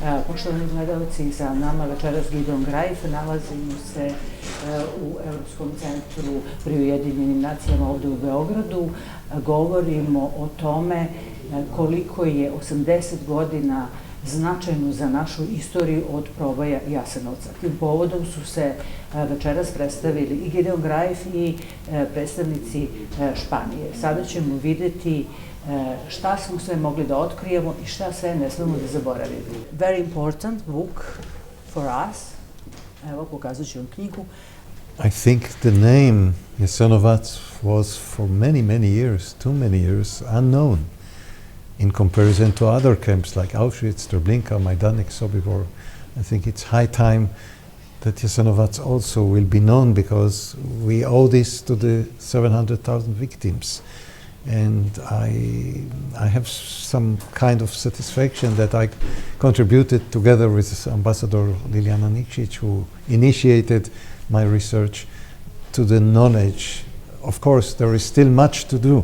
Poštovani gledalci, sa nama večeras Gideon Greif, nalazimo se u Europskom centru pri Ujedinjenim nacijama ovde u Beogradu. Govorimo o tome koliko je 80 godina značajno za našu istoriju od proboja Jasenovca. Tim povodom su se večeras predstavili i Gideon Greif i predstavnici Španije. Sada ćemo videti šta smo sve mogli da otkrijemo i šta sve ne smemo da zaboravimo. Very important book for us. Evo, pokazat ću vam knjigu. I think the name Jasenovac was for many, many years, too many years, unknown in comparison to other camps like Auschwitz, Treblinka, Majdanek, Sobibor. I think it's high time that Jasenovac also will be known, because we owe this to the 700,000 victims. And I have some kind of satisfaction that I contributed, together with Ambassador Liliana Nikšić, who initiated my research, to the knowledge. Of course, there is still much to do,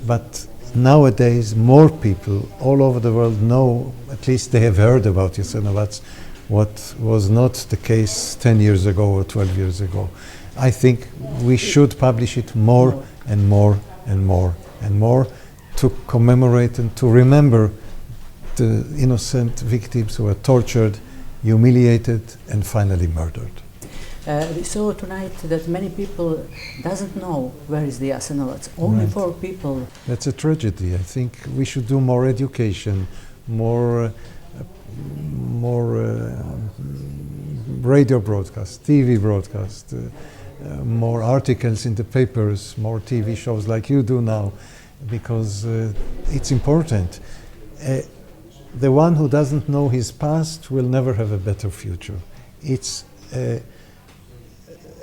but nowadays more people all over the world know, at least they have heard about Jasenovac, what was not the case 10 years ago or 12 years ago. I think we should publish it more and more and more and more, to commemorate and to remember the innocent victims who were tortured, humiliated, and finally murdered. We saw tonight that many people doesn't know where is the Jasenovac. Only Right. 4 people. That's a tragedy. I think we should do more education, more radio broadcast, TV broadcast, more articles in the papers, more TV shows like you do now, because it's important. The one who doesn't know his past will never have a better future. It's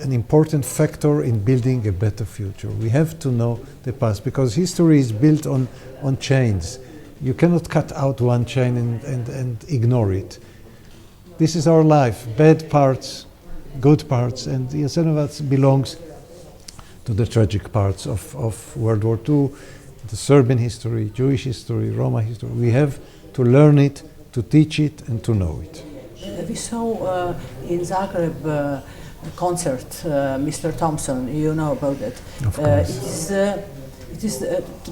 an important factor in building a better future. We have to know the past, because history is built on chains. You cannot cut out one chain and ignore it. This is our life, bad parts, good parts, and Jasenovac belongs to the tragic parts of World War II, the Serbian history, Jewish history, Roma history. We have to learn it, to teach it, and to know it. We saw in Zagreb concert, Mr. Thompson, you know about that. Of course. It is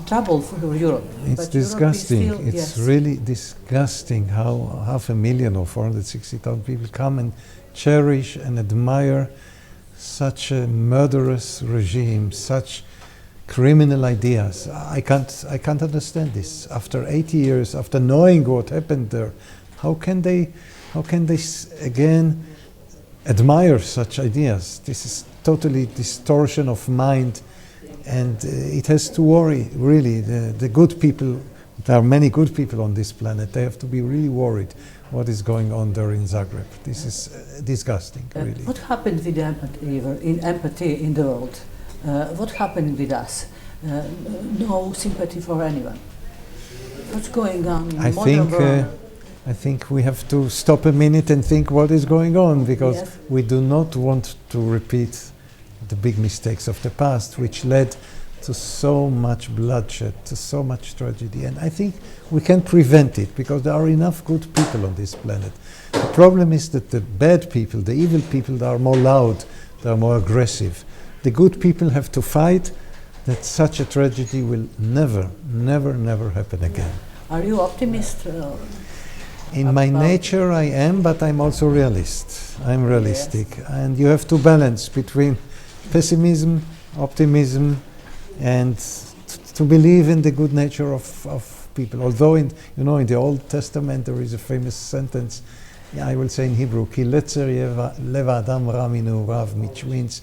trouble for Europe. It's but disgusting. Europe is still, It's yes. really disgusting how 500,000 or 460,000 people come and cherish and admire such a murderous regime, such criminal ideas. I can't understand this. After 80 years, after knowing what happened there, how can they again admire such ideas? This is totally distortion of mind, and it has to worry really the good people. There are many good people on this planet. They have to be really worried what is going on there in Zagreb. This is disgusting, really. What happened with empathy in the world? What happened with us? No sympathy for anyone. What's going on in modern world? I think we have to stop a minute and think what is going on, because Yes. we do not want to repeat the big mistakes of the past, which led to so much bloodshed, to so much tragedy. And I think we can prevent it, because there are enough good people on this planet. The problem is that the bad people, the evil people, they are more loud, they are more aggressive. The good people have to fight that such a tragedy will never, never, never happen again. Are you optimist? In my nature I am, but I'm also realist. I'm realistic. Yes. And you have to balance between pessimism, optimism, and to believe in the good nature of people. Although in the Old Testament there is a famous sentence, I will say in Hebrew, Ki letzer lev adam ra minu rav, which means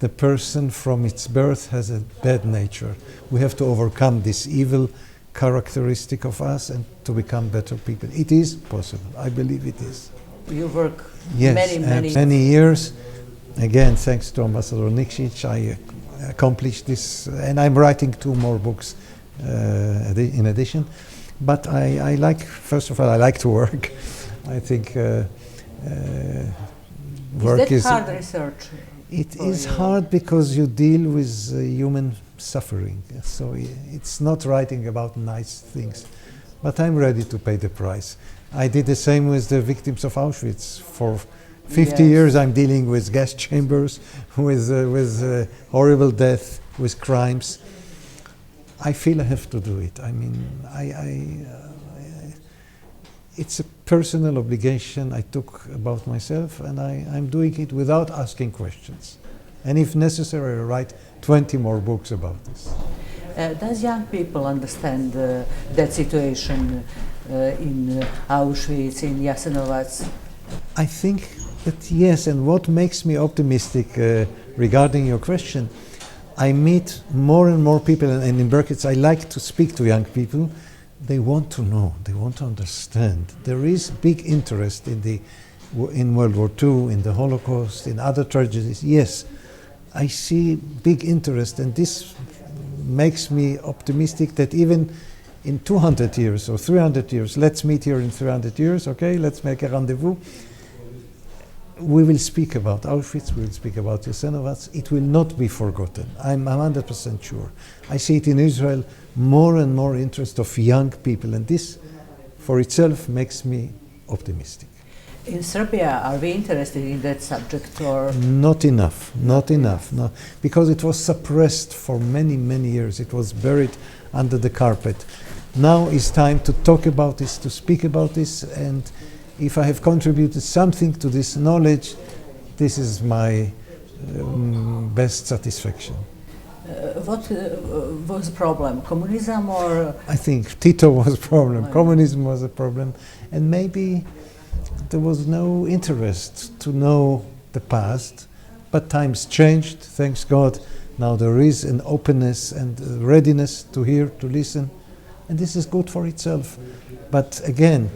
the person from its birth has a bad nature. We have to overcome this evil characteristic of us and to become better people. It is possible. I believe it is. You work Yes, many years. Again, thanks to Ambassador Nikšić, I accomplished this, and I'm writing 2 more books in addition. But I like, first of all, I like to work. I think work is that hard research? It is hard because you deal with human suffering. So it's not writing about nice things. but I'm ready to pay the price. I did the same with the victims of Auschwitz. For 50 years I'm dealing with gas chambers, with horrible death, with crimes. I feel I have to do it. I mean, it's a personal obligation I took about myself, and I'm doing it without asking questions. And if necessary, I write 20 more books about this. Does young people understand that situation in Auschwitz, in Jasenovac? I think that yes, and what makes me optimistic regarding your question, I meet more and more people, and in brackets, I like to speak to young people. They want to know, they want to understand. There is big interest in World War II, in the Holocaust, in other tragedies. Yes, I see big interest, and this makes me optimistic that even in 200 years or 300 years, let's meet here in 300 years, okay, let's make a rendezvous. We will speak about Auschwitz, we will speak about Jasenovac. It will not be forgotten. I'm 100% sure. I see it in Israel, more and more interest of young people, and this for itself makes me optimistic. In Serbia, are we interested in that subject, or? Not enough, not enough, no, because it was suppressed for many, many years. It was buried under the carpet. Now is time to talk about this, to speak about this, and if I have contributed something to this knowledge, this is my best satisfaction. What was the problem? Communism, or? I think Tito was a problem, communism was a problem, and maybe there was no interest to know the past, but times changed, thanks God. Now there is an openness and readiness to hear, to listen, and this is good for itself. But again,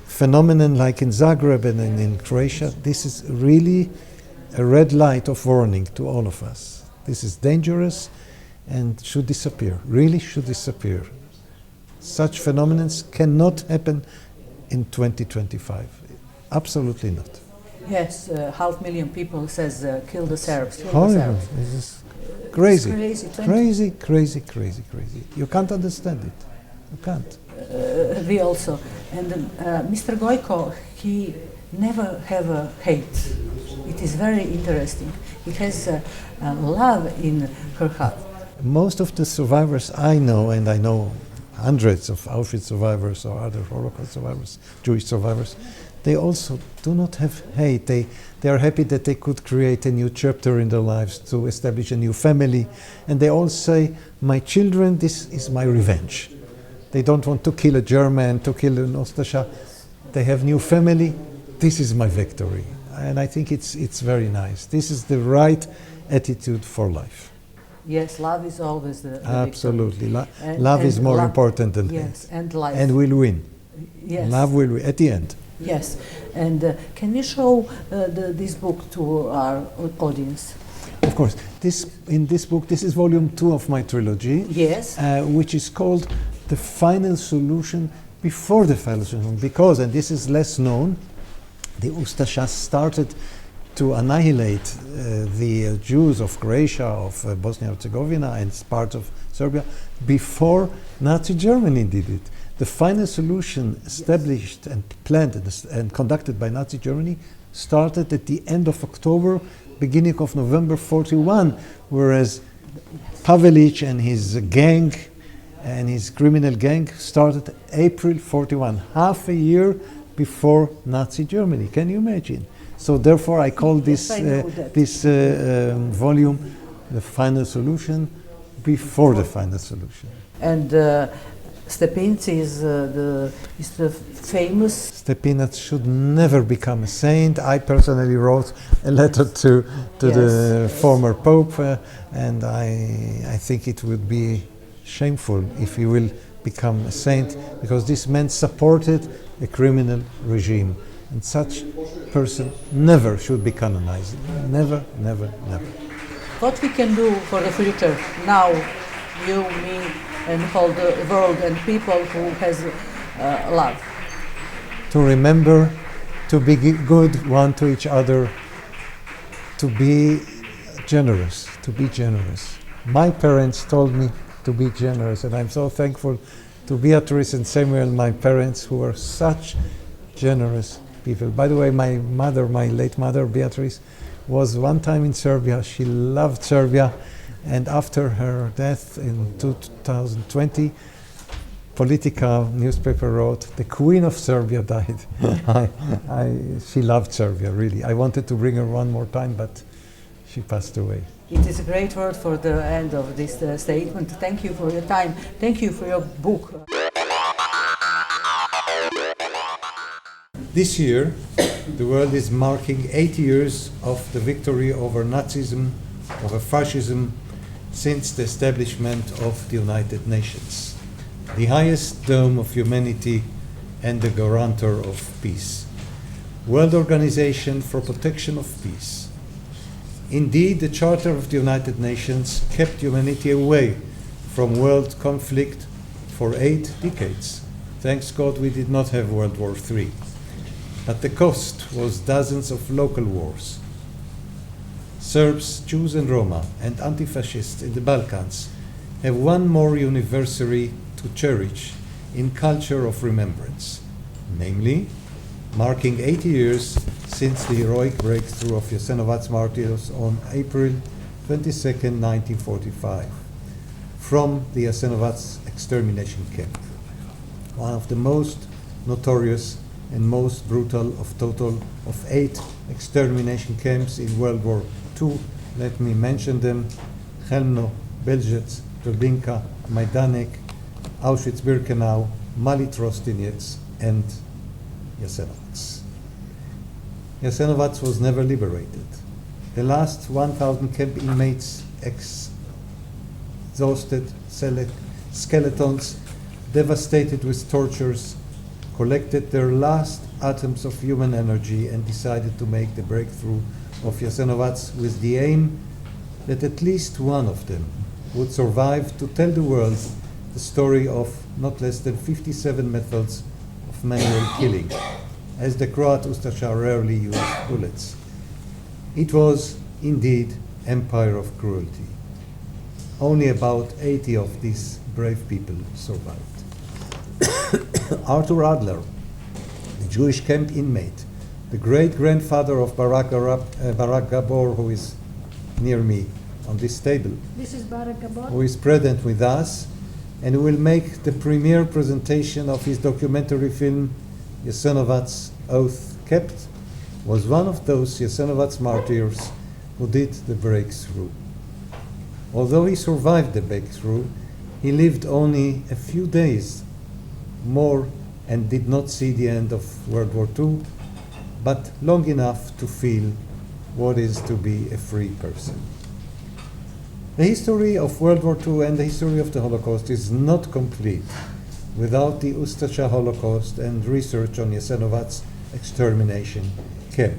phenomenon like in Zagreb and in Croatia, this is really a red light of warning to all of us. This is dangerous and should disappear, really should disappear. Such phenomena cannot happen in 2025. Absolutely not. Yes, 500,000 people says kill the Serbs. Horrible. This is crazy. Crazy, crazy. You can't understand it. You can't. We also. And Mr. Gojko, he never have a hate. It is very interesting. He has love in her heart. Most of the survivors I know, and I know hundreds of Auschwitz survivors or other Holocaust survivors, Jewish survivors, they also do not have hate. They are happy that they could create a new chapter in their lives, to establish a new family. And they all say, my children, this is my revenge. They don't want to kill a German, to kill an Ustasha. They have new family. This is my victory. And I think it's very nice. This is the right attitude for life. Yes, love is always the absolutely. Love is more important than yes, hate. And life. And will win. Yes. Love will win at the end. Yes. And can you show this book to our audience? Of course. In this book, this is volume 2 of my trilogy. Yes. Which is called The Final Solution Before the Final Solution. Because, and this is less known, the Ustashas started to annihilate the Jews of Croatia, of Bosnia-Herzegovina, and part of Serbia before Nazi Germany did it. The final solution established and planned and conducted by Nazi Germany started at the end of October, beginning of November 41, whereas Pavelic and his gang and his criminal gang started April 41, half a year before Nazi Germany. Can you imagine? So therefore I call this volume The Final Solution Before the Final Solution. And Stepinac is the famous... Stepinac should never become a saint. I personally wrote a letter to the former Pope, and I think it would be shameful if he will become a saint, because this man supported a criminal regime, and such person never should be canonized. Never, never, never. What we can do for the future now, you, me, and whole the world and people who has love? To remember to be good one to each other, to be generous, to be generous. My parents told me to be generous, and I'm so thankful to Beatrice and Samuel, my parents, who were such generous people. By the way, my mother, my late mother, Beatrice, was one time in Serbia. She loved Serbia, and after her death in 2020, Politica newspaper wrote, "The Queen of Serbia died." She loved Serbia, really. I wanted to bring her one more time, but she passed away. It is a great word for the end of this statement. Thank you for your time. Thank you for your book. This year, the world is marking 80 years of the victory over Nazism, over fascism, since the establishment of the United Nations, the highest dome of humanity and the guarantor of peace. World Organization for Protection of Peace. Indeed, the Charter of the United Nations kept humanity away from world conflict for 8 decades. Thanks God we did not have World War III. But the cost was dozens of local wars. Serbs, Jews and Roma, and anti-fascists in the Balkans have one more anniversary to cherish in culture of remembrance, namely, marking 80 years since the heroic breakthrough of Jasenovac's martyrs on April 22nd, 1945, from the Jasenovac extermination camp, one of the most notorious and most brutal of total of 8 extermination camps in World War II. Let me mention them: Crno, Belzec, Treblinka, Majdanek, Auschwitz-Birkenau, Mali-Trostinets, and Jasenovac. Jasenovac was never liberated. The last 1,000 camp inmates, exhausted skeletons, devastated with tortures, collected their last atoms of human energy and decided to make the breakthrough of Jasenovac with the aim that at least one of them would survive to tell the world the story of not less than 57 methods of manual killing, as the Croat Ustaša rarely used bullets. It was indeed empire of cruelty. Only about 80 of these brave people survived. Arthur Adler, the Jewish camp inmate, the great-grandfather of Barak Gabor, who is near me on this table, This is Barak Gabor, who is present with us and who will make the premiere presentation of his documentary film, Jasenovac's Oath Kept, was one of those Jasenovac martyrs who did the breakthrough. Although he survived the breakthrough, he lived only a few days more and did not see the end of World War II, but long enough to feel what is to be a free person. The history of World War II and the history of the Holocaust is not complete without the Ustaša Holocaust and research on Jasenovac's extermination camp.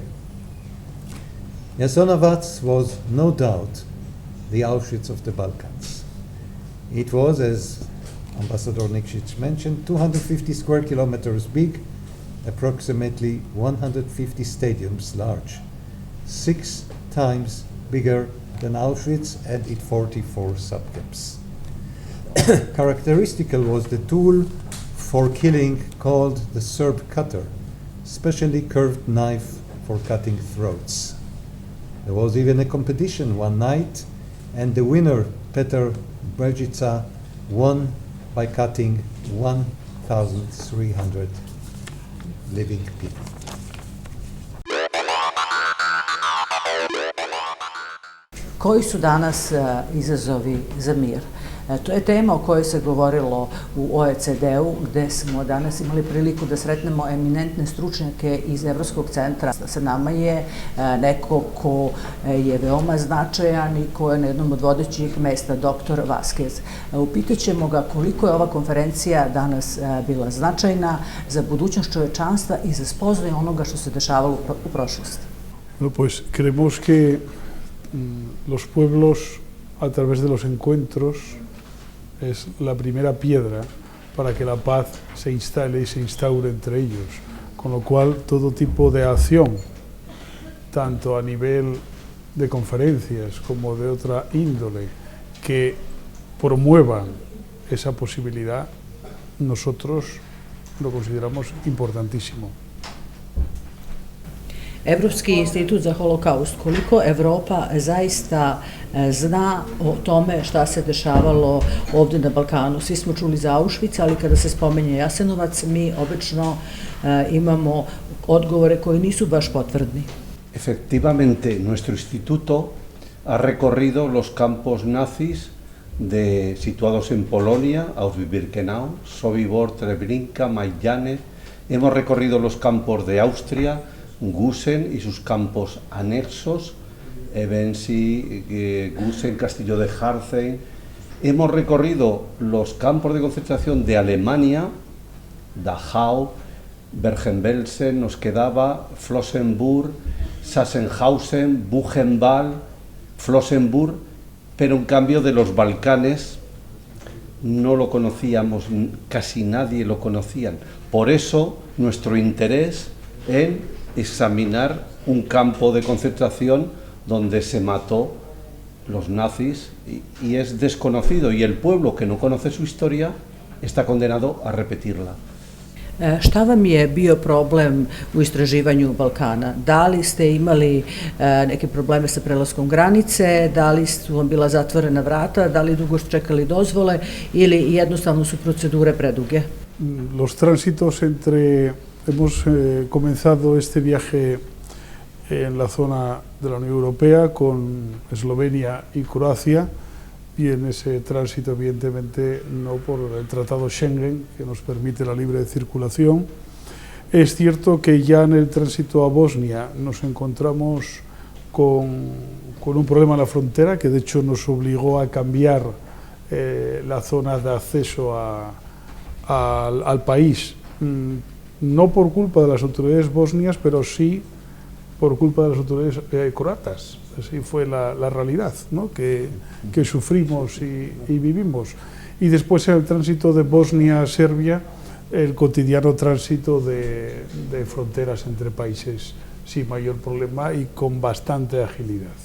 Jasenovac was no doubt the Auschwitz of the Balkans. It was, as Ambassador Nikšić mentioned, 250 square kilometers big, approximately 150 stadiums large, 6 times bigger than Auschwitz and its 44 subcamps. Characteristical was the tool for killing called the Serb cutter, specially curved knife for cutting throats. There was even a competition one night, and the winner, Petar Bržica, won by cutting 1,300 living people. Koji su danas izazovi za mir? To je tema o kojoj se govorilo u OECD-u, gde smo danas imali priliku da sretnemo eminentne stručnjake iz Evropskog centra. Sa nama je neko ko je veoma značajan i ko je na jednom od vodećih mesta, dr. Vazquez. Upitaćemo ga koliko je ova konferencija danas bila značajna za budućnost čovečanstva i za spoznaju onoga što se dešavalo u prošlosti. No, pues creemos que los pueblos, a través de los encuentros, es la primera piedra para que la paz se instale y se instaure entre ellos, con lo cual todo tipo de acción, tanto a nivel de conferencias como de otra índole, que promuevan esa posibilidad, nosotros lo consideramos importantísimo. Evropski institut za holokaust, koliko Evropa zaista zna o tome šta se dešavalo ovdje na Balkanu? Svi smo čuli za Auschwitz, ali kada se spomenje Jasenovac, mi obično imamo odgovore koji nisu baš potvrdni. Efectivamente, nuestro instituto ha recorrido los campos nazis situados en Polonia, Auschwitz-Birkenau, Sobibor, Treblinka, Majdanek. Hemos recorrido los campos de Austria, Gusen y sus campos anexos, Ebensi, Gusen, Castillo de Harzen. Hemos recorrido los campos de concentración de Alemania, Dachau, Bergen-Belsen, nos quedaba Flossenburg, Sachsenhausen, Buchenwald, Flossenburg, pero en cambio de los Balcanes no lo conocíamos, casi nadie lo conocía. Por eso nuestro interés en examinar un campo de concentración donde se mató los nazis y es desconocido, y el pueblo que no conoce su historia está condenado a repetirla. Šta vam je bio problem u istraživanju Balkana? Da li ste imali neke probleme sa prelaskom granice, da li su vam bila zatvorena vrata, da li dugo ste čekali dozvole ili jednostavno su procedure preduge? Los tránsitos hemos comenzado este viaje en la zona de la Unión Europea con Eslovenia y Croacia, y en ese tránsito evidentemente no por el Tratado Schengen, que nos permite la libre circulación. Es cierto que ya en el tránsito a Bosnia nos encontramos con un problema en la frontera, que de hecho nos obligó a cambiar la zona de acceso al país, no por culpa de las autoridades bosnias, pero sí por culpa de las autoridades croatas. Así fue la realidad, ¿no? que sufrimos y vivimos. Y después en el tránsito de Bosnia a Serbia, el cotidiano tránsito de fronteras entre países sin mayor problema y con bastante agilidad.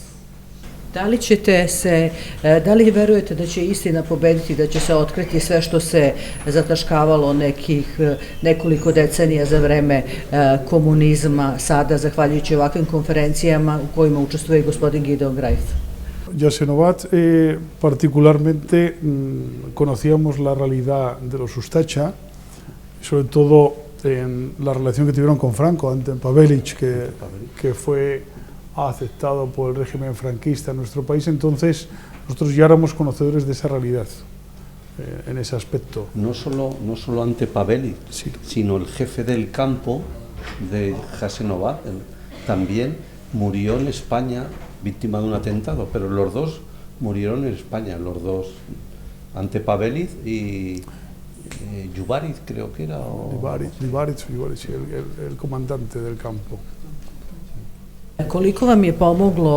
Da li verujete da će istina pobediti, da će se otkriti sve što se zataškavalo nekoliko decenija za vreme komunizma, sada zahvaljujući ovakvim konferencijama u kojima učestvuje gospodin Gideon Greif? Jasenovac, particularmente conocíamos la realidad de los Ustacha, sobre todo en la relación que tuvieron con Franco, ante Pavelić, que fue aceptado por el régimen franquista en nuestro país. Entonces nosotros ya éramos conocedores de esa realidad en ese aspecto. No solo ante Pavelić, sí, sino el jefe del campo de Jasenovac también murió en España víctima de un atentado, pero los dos murieron en España, los dos, ante Pavelić y Jubarić, creo que era. Jubarić, el comandante del campo. Koliko vam je pomoglo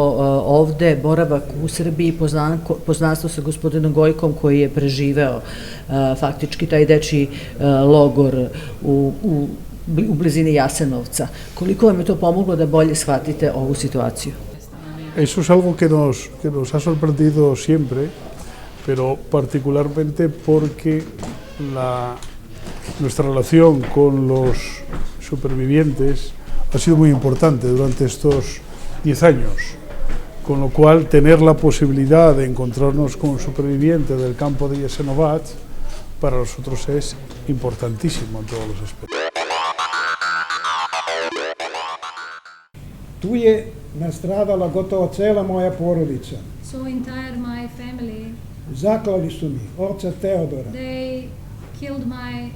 ovde boravak u Srbiji, poznanstvo sa gospodinom Gojkom koji je preživeo faktički taj dečiji logor u blizini Jasenovca? Koliko vam je to pomoglo da bolje shvatite ovu situaciju? Eso es algo que nos ha sorprendido siempre, pero particularmente porque nuestra relación con los supervivientes ha sido muy importante durante estos 10 años, con lo cual tener la posibilidad de encontrarnos con un superviviente del campo de Jasenovac para nosotros es importantísimo en todos los aspectos. Tu je nastradala gotovo cela moja porodica. So entire my family. Zaklali su mi oca Teodora. They killed my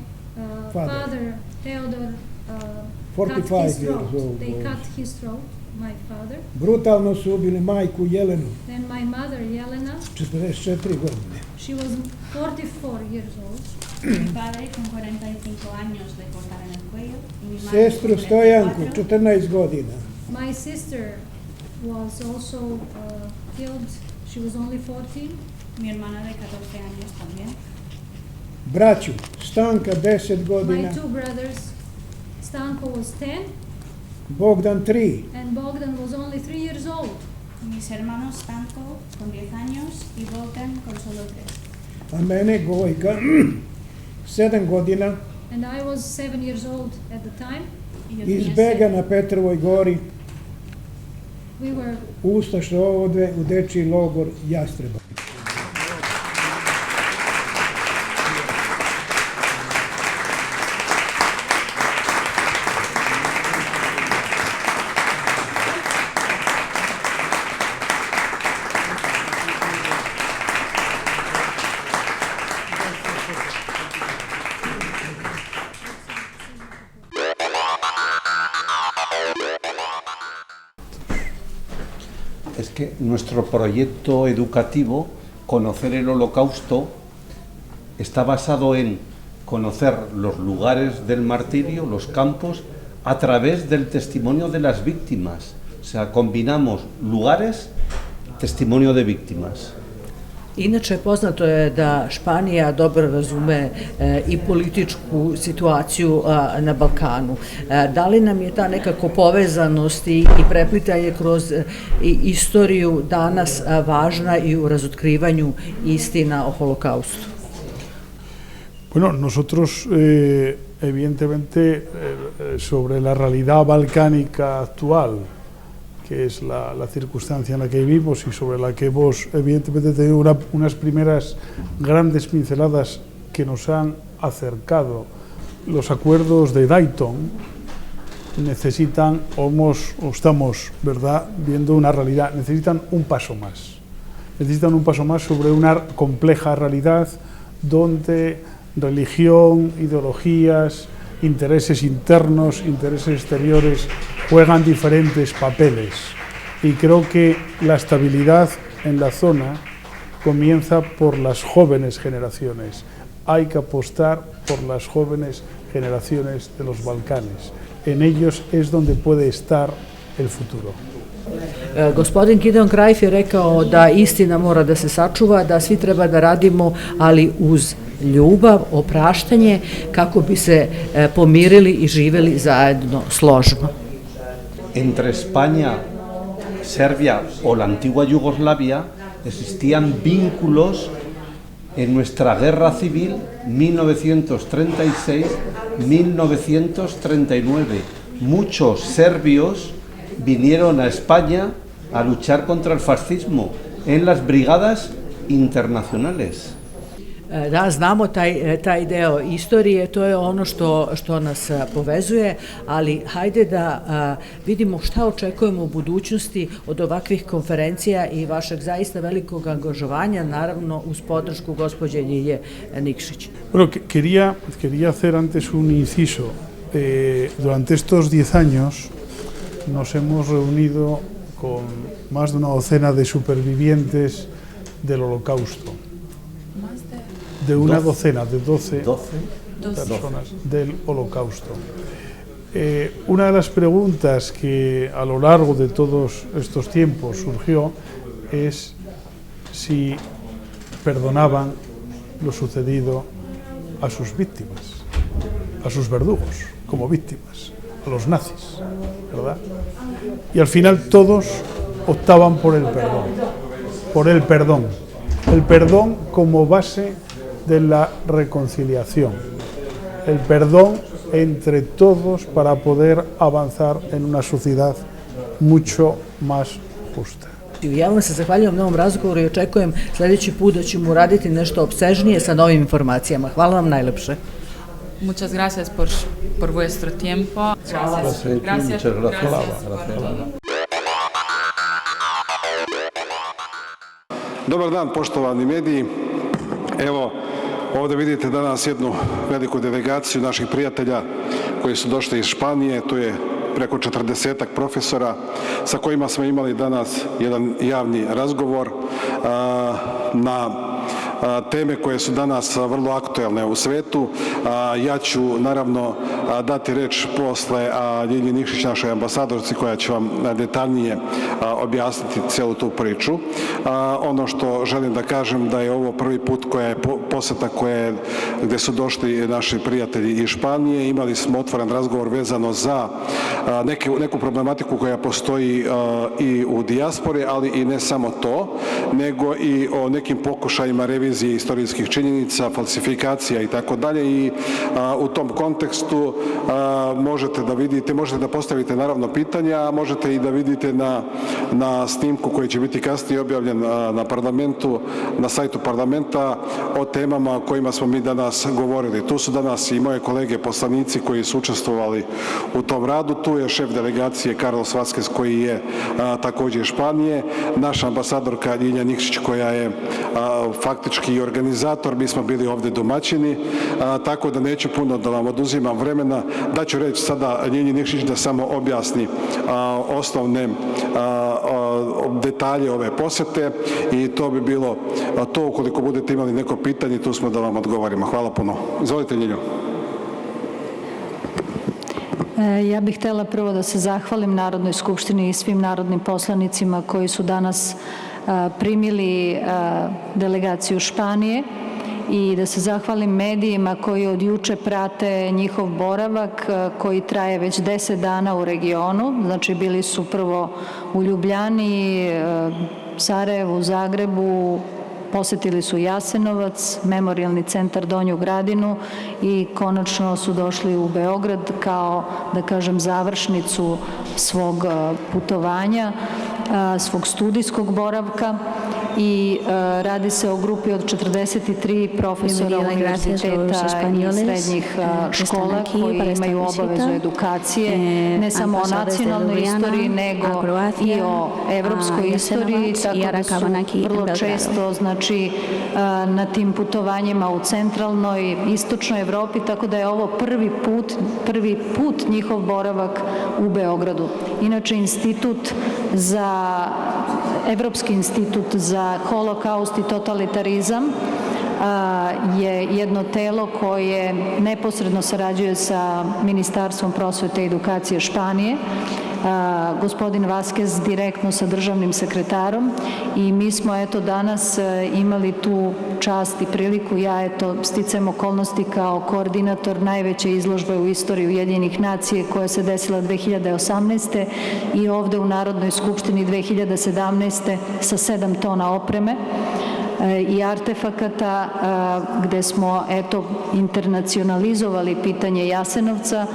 father Theodor. 45 years old. They cut his throat, my father. Brutalno su ubili majku Jelenu. Then my mother Jelena. 44 godine. She was 44 years old. Mi padre con 45 años le cortaron el cuello y mi madre Sestru Stojanku, 14 godina. My sister was also killed. She was only 14. Mi hermana de 14 años también. Braću, Stanka 10 godina. My two brothers, Stanko was 10. Bogdan 3. And Bogdan was only 3 years old. Mis hermanos Stanko con 10 años y Bogdan con solo 3. A mene Gojka 7 godina, and I was 7 years old at the time. izbega na Petrovoj gori, We were ustaše ovode u dečiji logor Jastreba. Es que nuestro proyecto educativo, Conocer el Holocausto, está basado en conocer los lugares del martirio, los campos, a través del testimonio de las víctimas. O sea, combinamos lugares, testimonio de víctimas. Inače, poznato je da Španija dobro razume i političku situaciju na Balkanu. Da li nam je ta nekako povezanost i preplitanje kroz istoriju danas važna i u razotkrivanju istina o Holokaustu? Bueno, nosotros, evidentemente, sobre la realidad balcánica actual, que es la circunstancia en la que vivimos y sobre la que hemos evidentemente tenido unas primeras grandes pinceladas que nos han acercado los acuerdos de Dayton, necesitan, o estamos, ¿verdad?, viendo una realidad, necesitan un paso más sobre una compleja realidad donde religión, ideologías, intereses internos, intereses exteriores juegan diferentes papeles, y creo que la estabilidad en la zona comienza por las jóvenes generaciones. Hay que apostar por las jóvenes generaciones de los Balcanes. En ellos es donde puede estar el futuro. Gospodin Gideon Cruyff je rekao da istina mora da se sačuva, da svi treba da radimo, ali uz ljubav, opraštanje, kako bi se pomirili i živeli zajedno složno. Entre España, Serbia o la antigua Yugoslavia existían vínculos en nuestra guerra civil 1936-1939. Muchos serbios vinieron a España a luchar contra el fascismo en las brigadas internacionales. Da, znamo taj deo istorije, to je ono što nas povezuje, ali hajde da vidimo šta očekujemo u budućnosti od ovakvih konferencija i vašeg zaista velikog angažovanja, naravno uz podršku gospođe Ljilje Nikšić. Bueno, quería hacer antes un inciso. Durante estos 10 años nos hemos reunido con más de una docena de supervivientes del Holocausto. De una docena, de 12 personas del Holocausto. Una de las preguntas que a lo largo de todos estos tiempos surgió es si perdonaban lo sucedido a sus víctimas, a sus verdugos como víctimas, a los nazis, ¿verdad? Y al final todos optaban por el perdón como base de la reconciliación, el perdón entre todos para poder avanzar en una sociedad mucho más justa. Ja vam se zahvaljujem na ovom razgovoru i očekujem sljedeći put da ćemo uraditi nešto opsežnije sa novim informacijama. Hvala vam najlepše. Muchas gracias por vuestro tiempo. Gracias. Dobar dan, poštovani mediji. Evo, ovdje vidite danas jednu veliku delegaciju naših prijatelja koji su došli iz Španije. Tu je preko 40-ak profesora sa kojima smo imali danas jedan javni razgovor na teme koje su danas vrlo aktuelne u svetu. Ja ću naravno dati reč posle Ljilji Nikšić, našoj ambasadorci, koja će vam detaljnije objasniti cijelu tu priču. Ono što želim da kažem da je ovo prvi put koja je poseta gde su došli naši prijatelji iz Španije. Imali smo otvoren razgovor vezano za neku problematiku koja postoji i u dijaspori, ali i ne samo to, nego i o nekim pokušajima revizije revizije istorijskih činjenica, falsifikacija i tako dalje i u tom kontekstu možete da vidite, možete da postavite naravno pitanja, a možete i da vidite na snimku koji će biti kasnije objavljen na parlamentu, na sajtu parlamenta o temama o kojima smo mi danas govorili. Tu su danas i moje kolege poslanici koji su učestvovali u tom radu, tu je šef delegacije Carlos Vazquez koji je također iz Španije, naša ambasadorka Ljilja Nikšić koja je faktički i organizator, mi smo bili ovde domaćini, tako da neću puno da vam oduzimam vremena, da ću reći sada Ljilji Nikšić da samo objasni osnovne detalje ove posete i to bi bilo to. Ukoliko budete imali neko pitanje, tu smo da vam odgovorimo. Hvala puno. Izvolite, Ljiljo. Ja bih htjela prvo da se zahvalim Narodnoj skupštini i svim narodnim poslanicima koji su danas primili delegaciju Španije i da se zahvalim medijima koji od juče prate njihov boravak koji traje već 10 dana u regionu. Znači bili su prvo u Ljubljani, Sarajevu, Zagrebu, posetili su Jasenovac, Memorijalni centar Donju Gradinu i konačno su došli u Beograd kao, da kažem, završnicu svog putovanja, svog studijskog boravka i radi se o grupi od 43 profesora univerziteta i srednjih škola koji imaju obavezu edukacije ne samo o nacionalnoj istoriji nego i o evropskoj istoriji, tako da su vrlo često znači na tim putovanjima u centralnoj, istočnoj Evropi, tako da je ovo prvi put njihov boravak u Beogradu. Inače, Evropski institut za holokaust i totalitarizam je jedno telo koje neposredno sarađuje sa Ministarstvom prosvete i edukacije Španije, gospodin Vazquez direktno sa državnim sekretarom i mi smo danas imali tu čast i priliku, ja sticajem okolnosti kao koordinator najveće izložbe u istoriji Ujedinjenih nacija koja se desila 2018. i ovde u Narodnoj skupštini 2017. sa 7 tona opreme i artefakata gde smo internacionalizovali pitanje Jasenovca.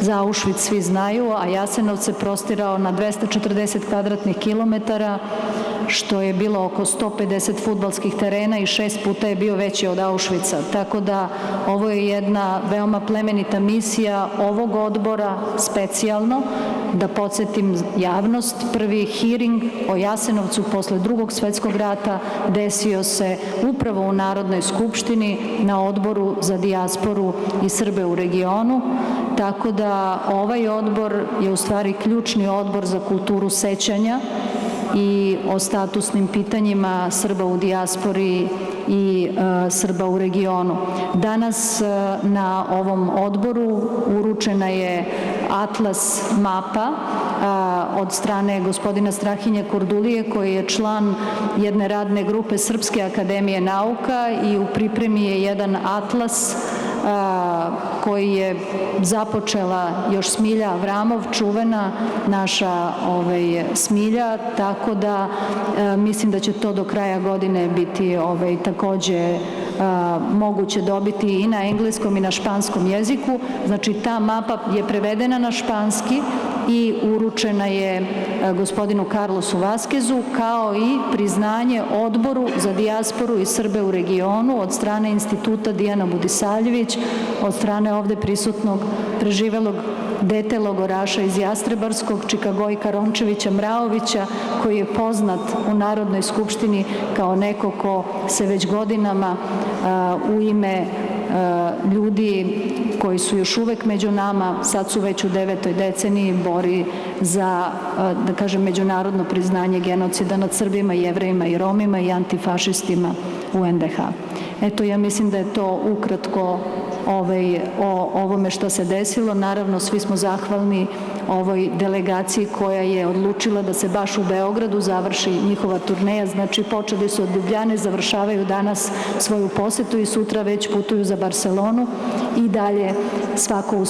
Za Auschwitz svi znaju, a Jasenovac se prostirao na 240 kvadratnih kilometara, što je bilo oko 150 fudbalskih terena i 6 puta je bio veći od Auschwitza. Tako da ovo je jedna veoma plemenita misija ovog odbora, specijalno, da podsjetim javnost, prvi hearing o Jasenovcu posle Drugog svetskog rata desio se upravo u Narodnoj skupštini na odboru za dijasporu i Srbe u regionu, tako da ovaj odbor je u stvari ključni odbor za kulturu sećanja i o statusnim pitanjima Srba u dijaspori i Srba u regionu. Danas na ovom odboru uručena je atlas mapa od strane gospodina Strahinja Kordulije koji je član jedne radne grupe Srpske akademije nauka i u pripremi je jedan atlas koji je započela još Smilja Avramov, čuvena naša Smilja, tako da mislim da će to do kraja godine biti takođe moguće dobiti i na engleskom i na španskom jeziku. Znači ta mapa je prevedena na španski i uručena je gospodinu Carlosu Vazquezu kao i priznanje odboru za dijasporu i Srbe u regionu od strane Instituta Dijana Budisavljević, od strane ovde prisutnog preživelog dete logoraša iz Jastrebarskog, Čikagojka Rončevića Mraovića, koji je poznat u Narodnoj skupštini kao neko ko se već godinama u ime ljudi koji su još uvek među nama, sad su već u 9. deceniji, bori za, da kažem, međunarodno priznanje genocida nad Srbima, Jevrejima i Romima i antifašistima u NDH. Eto, ja mislim da je to ukratko o ovome što se desilo. Naravno, svi smo zahvalni ovoj delegaciji koja je odlučila da se baš u Beogradu završi njihova turneja. Znači, počeli su od Ljubljane, završavaju danas svoju posetu i sutra već putuju za Barcelonu i dalje svako u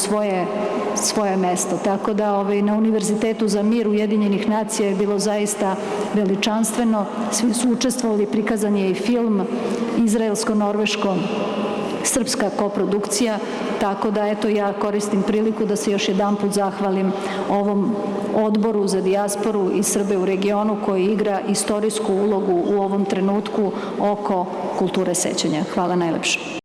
svoje mesto. Tako da na Univerzitetu za mir Ujedinjenih nacija je bilo zaista veličanstveno. Svi su učestvovali, prikazan je i film izraelsko-norveško-srpska koprodukcija, tako da eto ja koristim priliku da se još jedanput zahvalim ovom odboru za dijasporu i Srbe u regionu koji igra istorijsku ulogu u ovom trenutku oko kulture sećanja. Hvala najlepše.